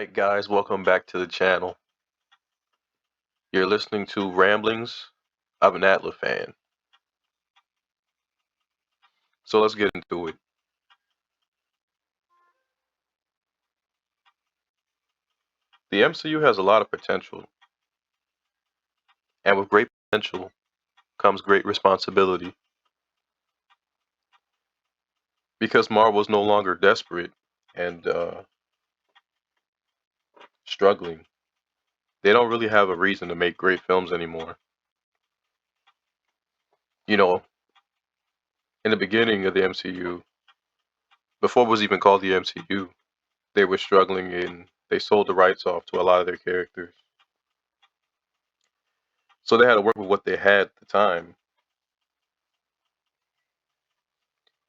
Alright guys, welcome back to the channel. You're listening to Ramblings of an Atlas fan. So let's get into it. The MCU has a lot of potential, and with great potential comes great responsibility. Because Marvel is no longer desperate and struggling, they don't really have a reason to make great films anymore. You know, in the beginning of the MCU, before it was even called the MCU, they were struggling and they sold the rights off to a lot of their characters. So they had to work with what they had at the time.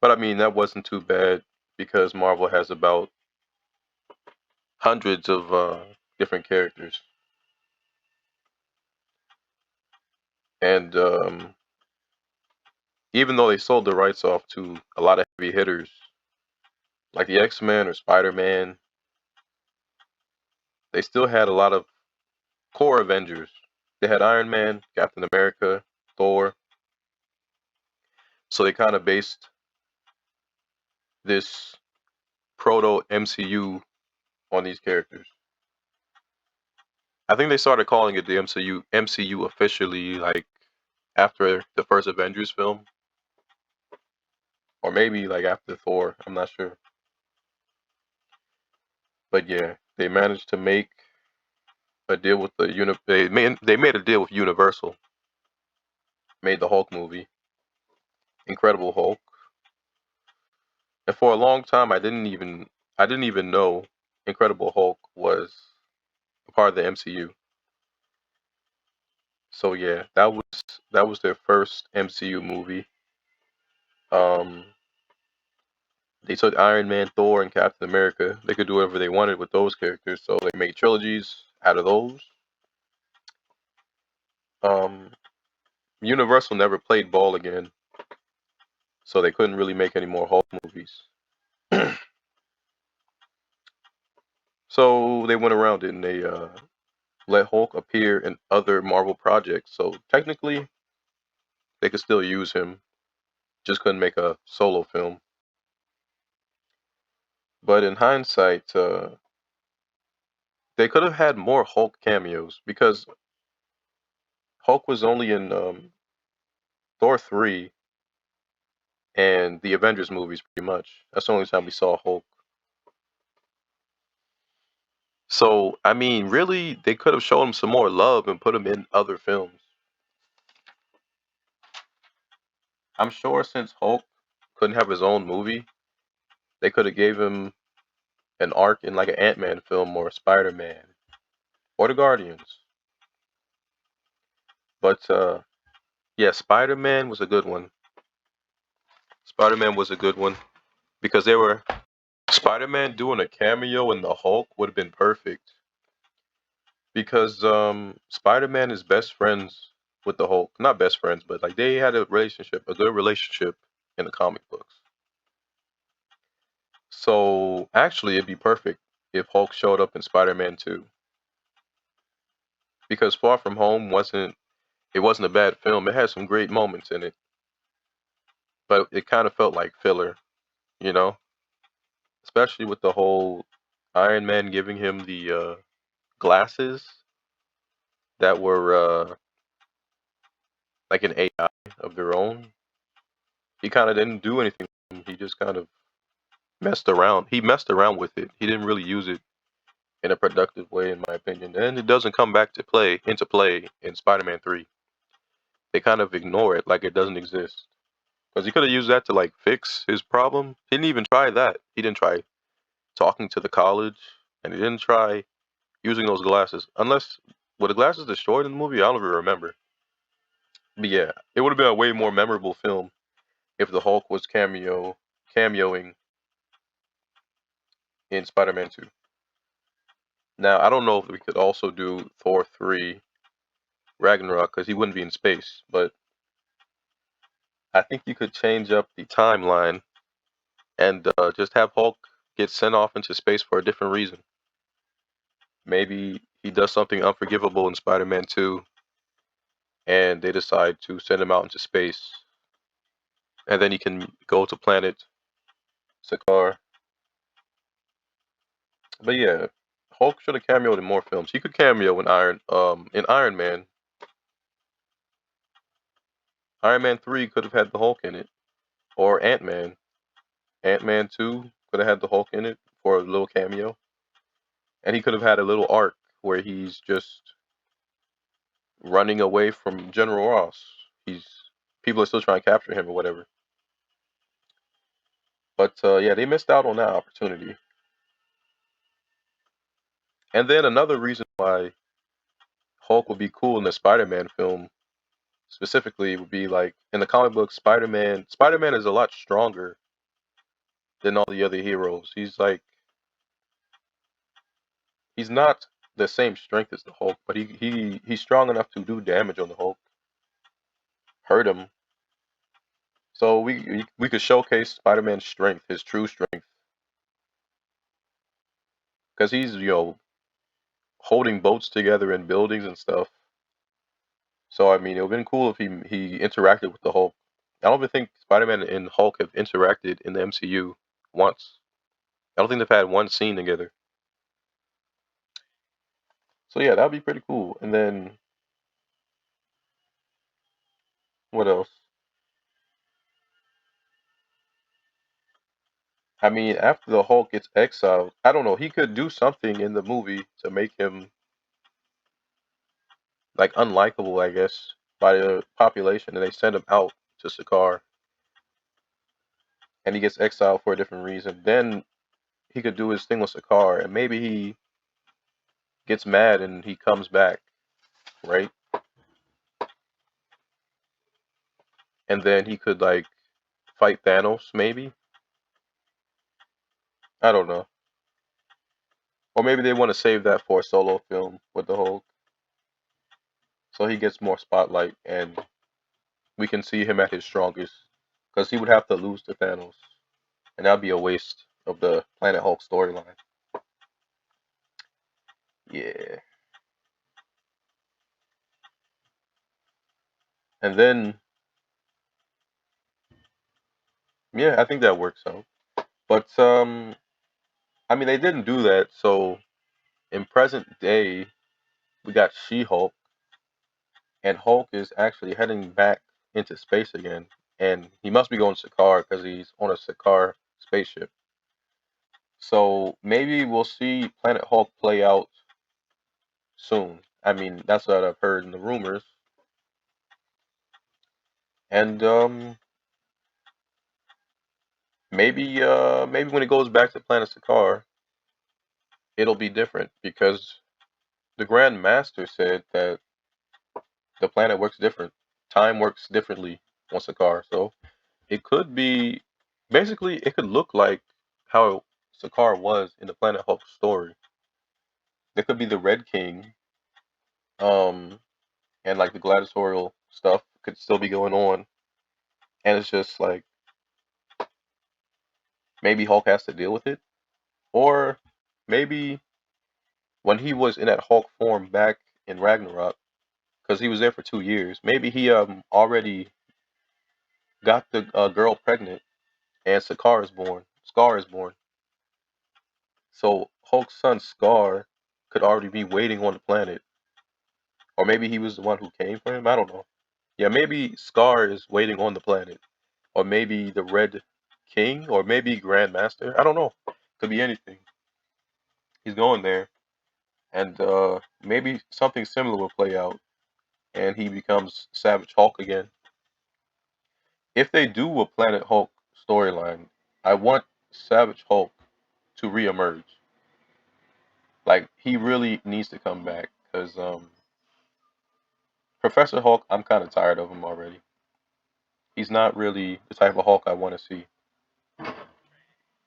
But I mean, that wasn't too bad because Marvel has about hundreds of different characters. And even though they sold the rights off to a lot of heavy hitters, like the X-Men or Spider-Man, they still had a lot of core Avengers. They had Iron Man, Captain America, Thor. So they kind of based this proto MCU on these characters. I think they started calling it the MCU officially like after the first Avengers film, or maybe like after Thor. I'm not sure. But yeah, they managed to make a deal with they made a deal with Universal. Made the Hulk movie, Incredible Hulk. And for a long time I didn't even know Incredible Hulk was a part of the MCU. So yeah, that was their first MCU movie. Um they took Iron Man, Thor, and Captain America. They could do whatever they wanted with those characters, so they made trilogies out of those. Um Universal never played ball again, so they couldn't really make any more Hulk movies. So they went around it and they let Hulk appear in other Marvel projects. So technically, they could still use him, just couldn't make a solo film. But in hindsight, they could have had more Hulk cameos because Hulk was only in Thor 3 and the Avengers movies, pretty much. That's the only time we saw Hulk. So, I mean, really, they could have shown him some more love and put him in other films. I'm sure since Hulk couldn't have his own movie, they could have gave him an arc in like an Ant-Man film or Spider-Man or the Guardians. But yeah, Spider-Man was a good one. Spider-Man was a good one because they were Spider-Man doing a cameo in the Hulk would have been perfect because Spider-Man is best friends with the Hulk. Not best friends, but like they had a relationship, a good relationship in the comic books. So actually, it'd be perfect if Hulk showed up in Spider-Man 2 because Far From Home wasn't a bad film. It had some great moments in it, but it kind of felt like filler, you know, especially with the whole Iron Man giving him the glasses that were like an AI of their own. He kind of didn't do anything. He just kind of messed around. He messed around with it. He didn't really use it in a productive way, in my opinion. And it doesn't come back to play into play in Spider-Man 3. They kind of ignore it like it doesn't exist. Because he could have used that to like fix his problem. He didn't even try that. He didn't try talking to the college, and he didn't try using those glasses. Unless were the glasses destroyed in the movie? I don't even remember. But yeah, it would have been a way more memorable film if the Hulk was cameoing in Spider-Man 2. Now I don't know if we could also do Thor 3 Ragnarok because he wouldn't be in space, but I think you could change up the timeline and just have Hulk get sent off into space for a different reason. maybe he does something unforgivable in Spider-Man 2, and they decide to send him out into space, and then he can go to planet Sakaar. But yeah, Hulk should have cameoed in more films. He could cameo in Iron Man. Iron Man 3 could have had the Hulk in it, or Ant-Man. Ant-Man 2 could have had the Hulk in it for a little cameo, and he could have had a little arc where he's just running away from General Ross. He's People are still trying to capture him or whatever. But yeah, they missed out on that opportunity. And then another reason why Hulk would be cool in the Spider-Man film specifically would be like in the comic book Spider-Man is a lot stronger than all the other heroes. He's not the same strength as the Hulk, but he's strong enough to do damage on the Hulk, hurt him. So we could showcase Spider-Man's strength, his true strength, because he's holding boats together in buildings and stuff. So I mean, it would have been cool if he interacted with the Hulk. I don't even think Spider-Man and Hulk have interacted in the MCU once. I don't think they've had one scene together. So yeah, that'd be pretty cool. And then what else? I mean, after the Hulk gets exiled, I don't know. He could do something in the movie to make him like unlikable, I guess, by the population, and they send him out to Sakaar, and he gets exiled for a different reason. Then he could do his thing with Sakaar, and maybe he gets mad and he comes back, right? And then he could like fight Thanos, maybe. I don't know. Or maybe they want to save that for a solo film with the Hulk, so he gets more spotlight and we can see him at his strongest. Because he would have to lose to Thanos, and that'd be a waste of the Planet Hulk storyline. Yeah. And then, yeah, I think that works out. But I mean, they didn't do that. So in present day, we got She-Hulk, and Hulk is actually heading back into space again, and he must be going to Sakaar because he's on a Sakaar spaceship. So maybe we'll see Planet Hulk play out soon. I mean, that's what I've heard in the rumors. And maybe when it goes back to Planet Sakaar, it'll be different because the Grand Master said that the planet works different. Time works differently on Sakaar. So it could be basically it could look like how Sakaar was in the Planet Hulk story. There could be the Red King, um, and like the gladiatorial stuff could still be going on, and it's just like maybe Hulk has to deal with it, or maybe when he was in that Hulk form back in Ragnarok, because he was there for 2 years, maybe he already got the girl pregnant, and Sakaar is born. Scar is born. So Hulk's son Scar could already be waiting on the planet, or maybe he was the one who came for him. I don't know. Yeah, maybe Scar is waiting on the planet, or maybe the Red King, or maybe Grandmaster. I don't know. Could be anything. He's going there, and maybe something similar will play out, and he becomes Savage Hulk again. If they do a Planet Hulk storyline, I want Savage Hulk to reemerge. Like he really needs to come back because Professor Hulk, I'm kind of tired of him already. He's not really the type of Hulk I want to see.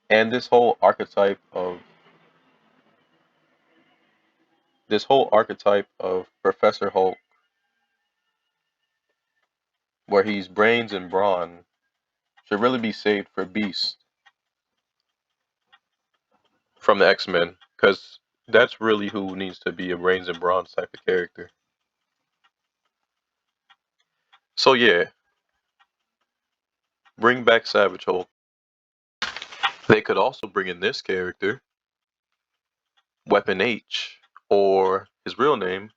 And this whole archetype of Professor Hulk, where he's brains and brawn, should really be saved for Beast from the X-Men, because That's really who needs to be a brains and bronze type of character. So yeah, bring back Savage Hulk. They could also bring in this character, Weapon H, or his real name,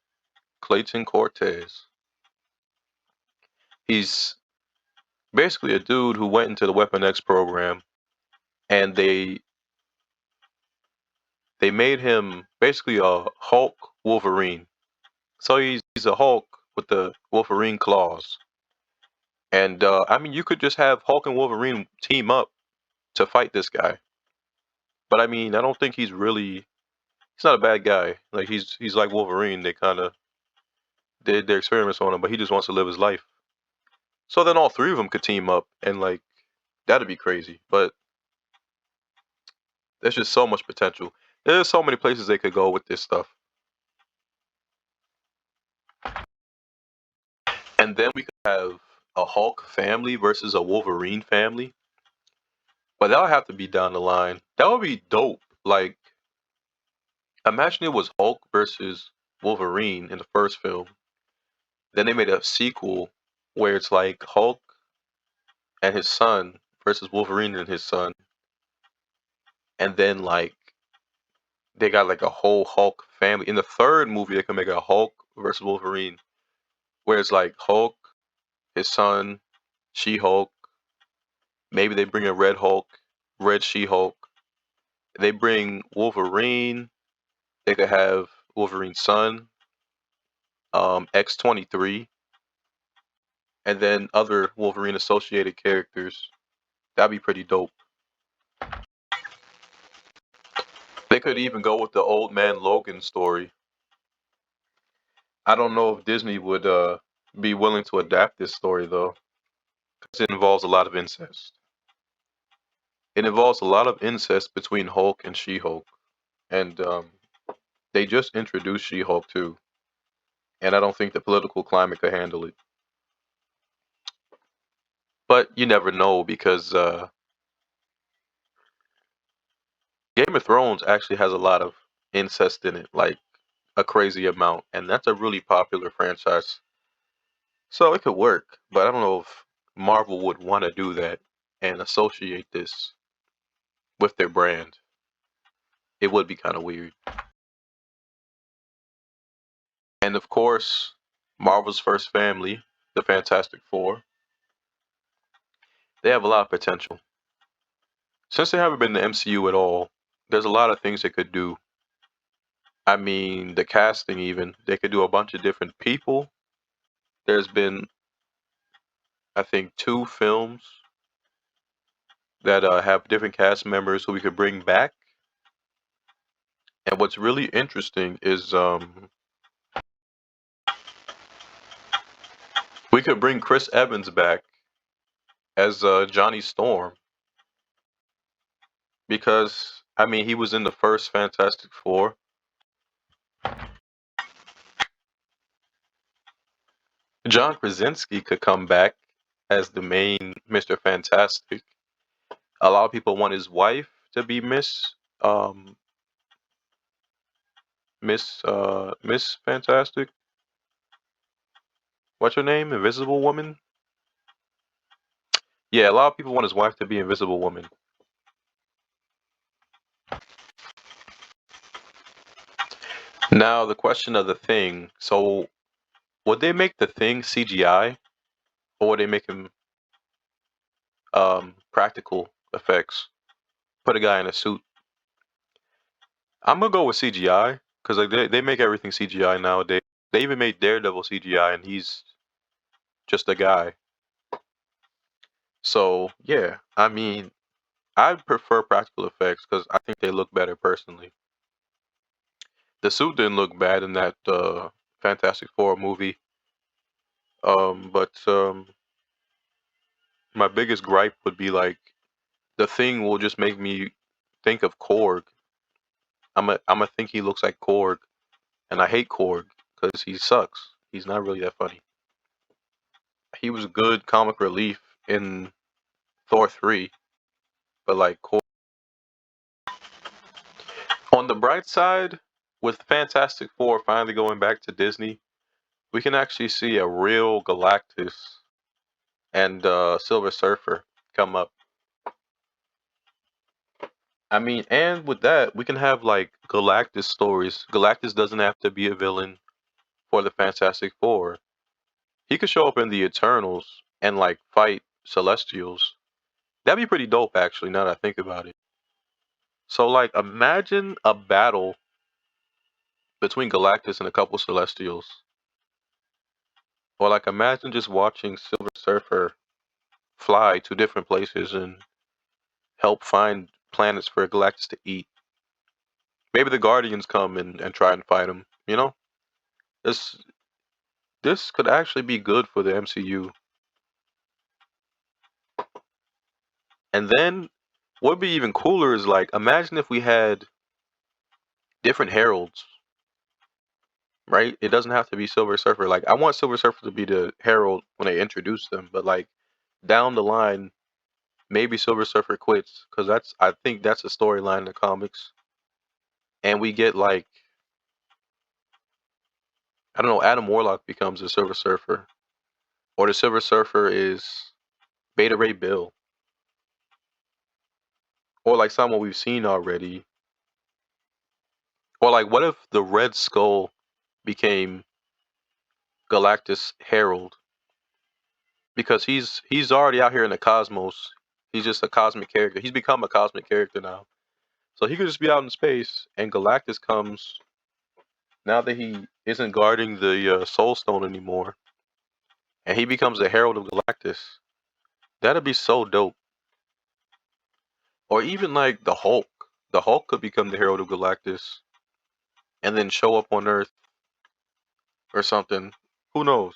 Clayton Cortez. He's basically a dude who went into the Weapon X program, and they made him basically a Hulk Wolverine. So he's a Hulk with the Wolverine claws. And I mean, you could just have Hulk and Wolverine team up to fight this guy. But I mean, I don't think he's not a bad guy. Like he's like Wolverine. They kind of did their experiments on him, but he just wants to live his life. So then all three of them could team up, and like that'd be crazy. But there's just so much potential. There's so many places they could go with this stuff. And then we could have a Hulk family versus a Wolverine family. But that would have to be down the line. That would be dope. Like, imagine it was Hulk versus Wolverine in the first film. Then they made a sequel where it's like Hulk and his son versus Wolverine and his son. And then like they got like a whole Hulk family. In the third movie, they can make a Hulk versus Wolverine, where it's like Hulk, his son, She Hulk. Maybe they bring a Red Hulk, Red She Hulk. They bring Wolverine. They could have Wolverine's son, X-23, and then other Wolverine associated characters. That'd be pretty dope. They could even go with the Old Man Logan story. I don't know if Disney would be willing to adapt this story though, because it involves a lot of incest. It involves a lot of incest between Hulk and She-Hulk, and they just introduced She-Hulk too, and I don't think the political climate could handle it. But you never know because Game of Thrones actually has a lot of incest in it, like a crazy amount, and that's a really popular franchise. So it could work, but I don't know if Marvel would want to do that and associate this with their brand. It would be kind of weird. And of course, Marvel's first family, the Fantastic Four, they have a lot of potential. Since they haven't been in the MCU at all, there's a lot of things they could do. I mean, the casting even, they could do a bunch of different people. There's been, I think, two films that have different cast members who we could bring back. And what's really interesting is we could bring Chris Evans back as Johnny Storm because I mean he was in the first Fantastic Four. John Krasinski could come back as the main Mr. Fantastic. A lot of people want his wife to be Miss Fantastic. What's her name? Invisible Woman? Yeah, a lot of people want his wife to be Invisible Woman. Now the question of the Thing. So would they make the Thing CGI or would they make him practical effects? Put a guy in a suit. I'm gonna go with CGI because like they make everything CGI nowadays. They even made Daredevil CGI and he's just a guy. So yeah, I mean, I prefer practical effects because I think they look better personally. The suit didn't look bad in that Fantastic Four movie, but my biggest gripe would be like the Thing will just make me think of Korg. I'm a think he looks like Korg, and I hate Korg because he sucks. He's not really that funny. He was good comic relief in Thor 3, but like Korg. On the bright side, with Fantastic Four finally going back to Disney, we can actually see a real Galactus and Silver Surfer come up. I mean, and with that, we can have like Galactus stories. Galactus doesn't have to be a villain for the Fantastic Four. He could show up in the Eternals and like fight Celestials. That'd be pretty dope, actually. Now that I think about it. So, like, imagine a battle between Galactus and a couple Celestials, or like, imagine just watching Silver Surfer fly to different places and help find planets for Galactus to eat. Maybe the Guardians come and try and fight him. You know, this this could actually be good for the MCU. And then what would be even cooler is like, imagine if we had different heralds, right? It doesn't have to be Silver Surfer. Like, I want Silver Surfer to be the herald when they introduce them, but like down the line, maybe Silver Surfer quits because I think that's a storyline in the comics, and we get like, I don't know, Adam Warlock becomes the Silver Surfer, or the Silver Surfer is Beta Ray Bill, or like someone we've seen already, or like what if the Red Skull became Galactus Herald because he's already out here in the cosmos. He's just a cosmic character. He's become a cosmic character now. So he could just be out in space, and Galactus comes now that he isn't guarding the Soul Stone anymore, and he becomes the Herald of Galactus. That'd be so dope. Or even like the Hulk. The Hulk could become the Herald of Galactus, and then show up on Earth or something. Who knows?